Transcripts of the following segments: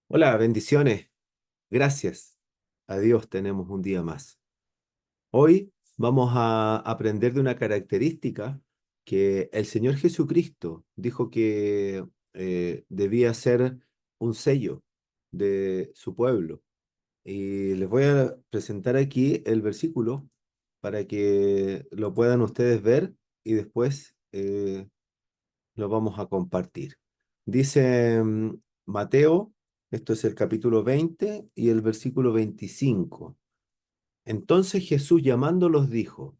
Hola, bendiciones. Gracias a Dios tenemos un día más. Hoy vamos a aprender de una característica que el Señor Jesucristo dijo que debía ser un sello de su pueblo. Y les voy a presentar aquí el versículo para que lo puedan ustedes ver y después lo vamos a compartir. Dice Mateo, esto es el capítulo 20 y el versículo 25. Entonces Jesús llamándolos dijo,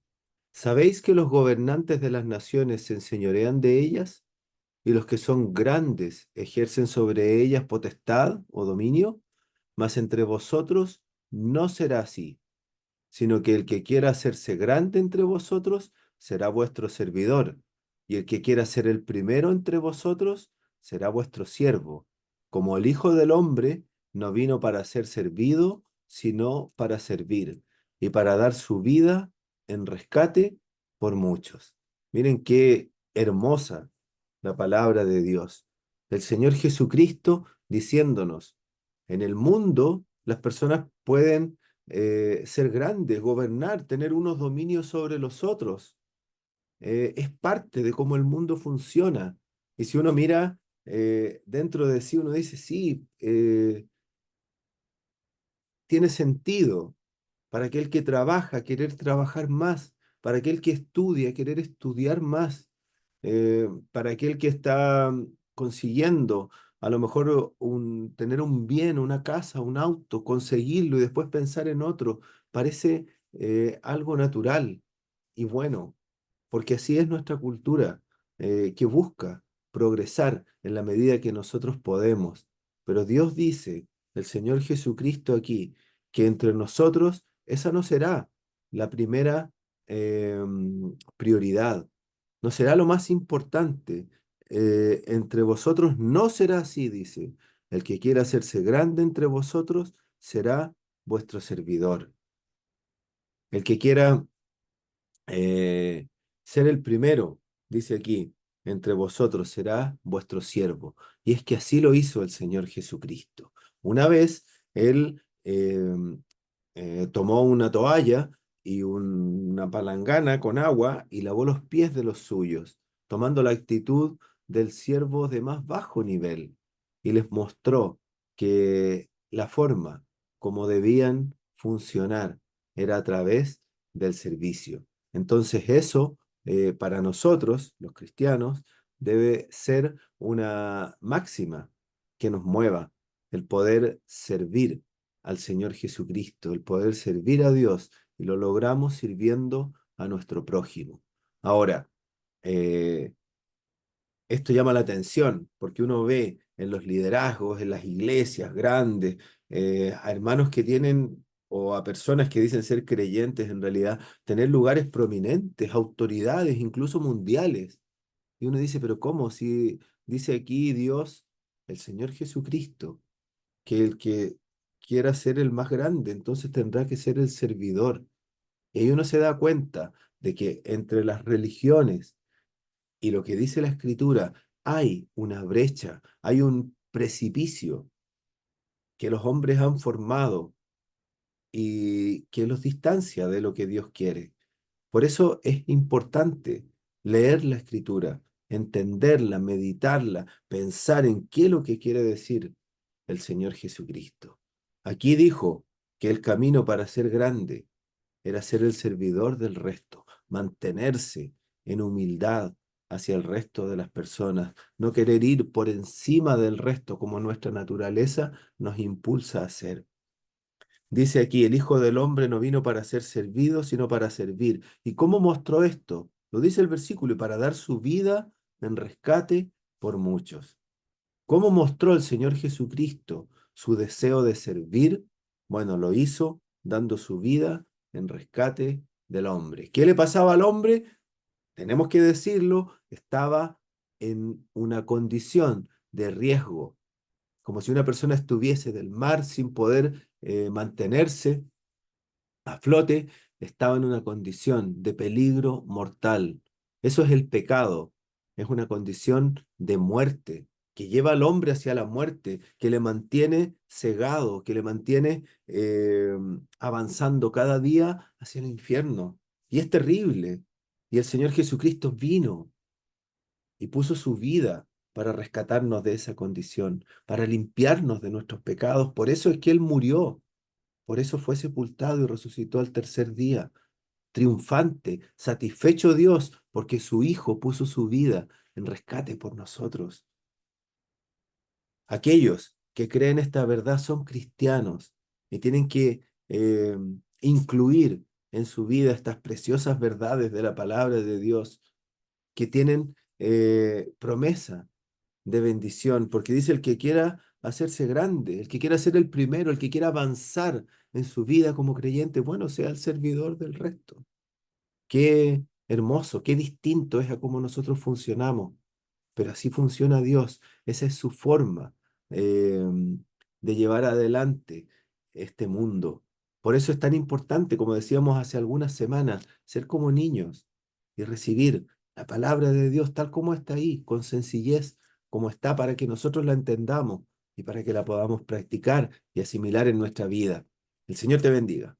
¿sabéis que los gobernantes de las naciones se enseñorean de ellas y los que son grandes ejercen sobre ellas potestad o dominio? Mas entre vosotros no será así, sino que el que quiera hacerse grande entre vosotros será vuestro servidor, y el que quiera ser el primero entre vosotros será vuestro siervo, como el Hijo del Hombre no vino para ser servido, sino para servir, y para dar su vida en rescate por muchos. Miren qué hermosa la palabra de Dios. El Señor Jesucristo diciéndonos, en el mundo las personas pueden ser grandes, gobernar, tener unos dominios sobre los otros. Es parte de cómo el mundo funciona. Y si uno mira dentro de sí, uno dice, sí, tiene sentido para aquel que trabaja, querer trabajar más, para aquel que estudia, querer estudiar más, para aquel que está consiguiendo a lo mejor tener un bien, una casa, un auto, conseguirlo y después pensar en otro, parece algo natural y bueno, porque así es nuestra cultura, que busca progresar en la medida que nosotros podemos. Pero Dios dice, el Señor Jesucristo aquí, que entre nosotros esa no será la primera prioridad, no será lo más importante. Entre vosotros no será así, dice. El que quiera hacerse grande entre vosotros será vuestro servidor. El que quiera eh, ser el primero, dice aquí, entre vosotros será vuestro siervo. Y es que así lo hizo el Señor Jesucristo. Una vez Él tomó una toalla y una palangana con agua y lavó los pies de los suyos, tomando la actitud del siervo de más bajo nivel, y les mostró que la forma como debían funcionar era a través del servicio. Entonces eso, para nosotros, los cristianos, debe ser una máxima que nos mueva, el poder servir al Señor Jesucristo, el poder servir a Dios, y lo logramos sirviendo a nuestro prójimo. Ahora, eh, esto llama la atención porque uno ve en los liderazgos, en las iglesias grandes, a hermanos que tienen o a personas que dicen ser creyentes en realidad, tener lugares prominentes, autoridades, incluso mundiales. Y uno dice, pero ¿cómo? Si dice aquí Dios, el Señor Jesucristo, que el que quiera ser el más grande, entonces tendrá que ser el servidor. Y ahí uno se da cuenta de que entre las religiones y lo que dice la Escritura, hay una brecha, hay un precipicio que los hombres han formado y que los distancia de lo que Dios quiere. Por eso es importante leer la Escritura, entenderla, meditarla, pensar en qué es lo que quiere decir el Señor Jesucristo. Aquí dijo que el camino para ser grande era ser el servidor del resto, mantenerse en humildad hacia el resto de las personas, no querer ir por encima del resto como nuestra naturaleza nos impulsa a hacer. Dice aquí, el Hijo del Hombre no vino para ser servido, sino para servir. ¿Y cómo mostró esto? Lo dice el versículo, y para dar su vida en rescate por muchos. ¿Cómo mostró el Señor Jesucristo su deseo de servir? Bueno, lo hizo dando su vida en rescate del hombre. ¿Qué le pasaba al hombre? Tenemos que decirlo, estaba en una condición de riesgo, como si una persona estuviese del mar sin poder mantenerse a flote, estaba en una condición de peligro mortal. Eso es el pecado, es una condición de muerte. que lleva al hombre hacia la muerte, que le mantiene cegado, que le mantiene avanzando cada día hacia el infierno. Y es terrible. Y el Señor Jesucristo vino y puso su vida para rescatarnos de esa condición, para limpiarnos de nuestros pecados. Por eso es que Él murió, por eso fue sepultado y resucitó al tercer día, triunfante, satisfecho Dios, porque su Hijo puso su vida en rescate por nosotros. Aquellos que creen esta verdad son cristianos y tienen que incluir en su vida estas preciosas verdades de la palabra de Dios que tienen promesa de bendición, porque dice el que quiera hacerse grande, el que quiera ser el primero, el que quiera avanzar en su vida como creyente, bueno, sea el servidor del resto. Qué hermoso, qué distinto es a cómo nosotros funcionamos, pero así funciona Dios. Esa es su forma eh, de llevar adelante este mundo. Por eso es tan importante, como decíamos hace algunas semanas, ser como niños y recibir la palabra de Dios tal como está ahí, con sencillez, como está, para que nosotros la entendamos y para que la podamos practicar y asimilar en nuestra vida. El Señor te bendiga.